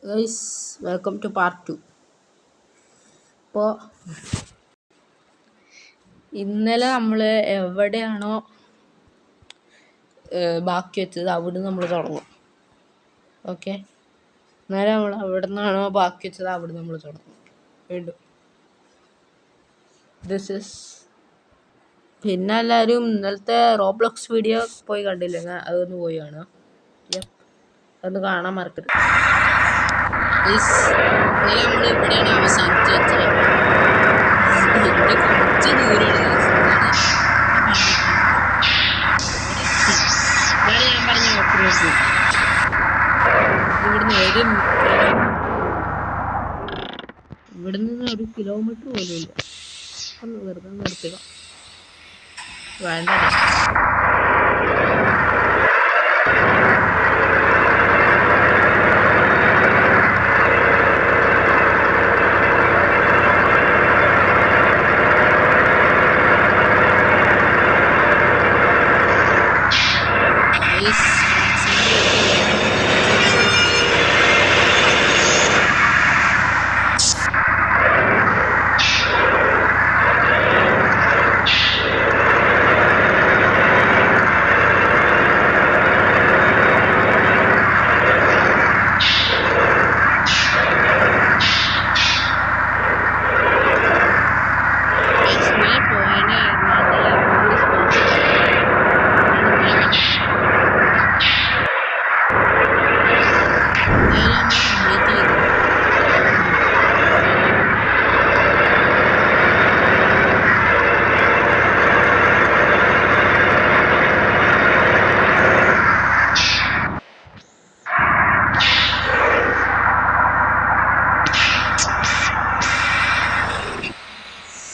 Guys welcome to part 2. ഇപ്പോൾ ഇന്നലെ നമ്മൾ എവിടെയാണോ ബാക്കി വെച്ചത് അവിടെ നമ്മൾ തുടങ്ങും. ഓക്കെ, ഇന്നലെ നമ്മൾ എവിടെ നിന്നാണോ ബാക്കി വെച്ചത് അവിടെ നമ്മൾ തുടങ്ങും വീണ്ടും. ദിസ് ഇസ് പിന്നെ എല്ലാവരും ഇന്നലത്തെ റോബ്ലോക്സ് വീഡിയോ പോയി കണ്ടില്ലേ? അതൊന്ന് പോയി കാണുക. അതൊന്ന് കാണാൻ മറക്കരുത്. ഇന്നലെ നമ്മൾ ഇവിടെയാണ് അവസാനിച്ച് വെച്ചത്. ഇവിടെ കുറച്ച് ദൂരമാണ്. ഇതാണ് ഞാൻ പറഞ്ഞ ഓപ്പറേഷൻ. ഇവിടുന്ന് 1 കിലോമീറ്റർ പോലും ഇല്ല. ഒന്ന് വെറുതെ നിർത്തുക വേണ്ട.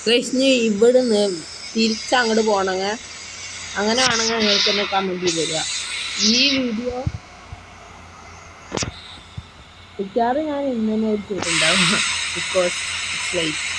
ഗൈസ് ഇവിടുന്ന് തിരിച്ചങ്ങോട്ട് പോകണമെങ്കിൽ അങ്ങനെ വേണമെങ്കിൽ നിങ്ങൾക്ക് തന്നെ കമൻറ്റ് ചെയ്ത് തരിക. ഈ വീഡിയോ മിക്കവാറും ഞാൻ ഇന്ന് തന്നെ ചെയ്തിട്ടുണ്ടാവും. Because it's light.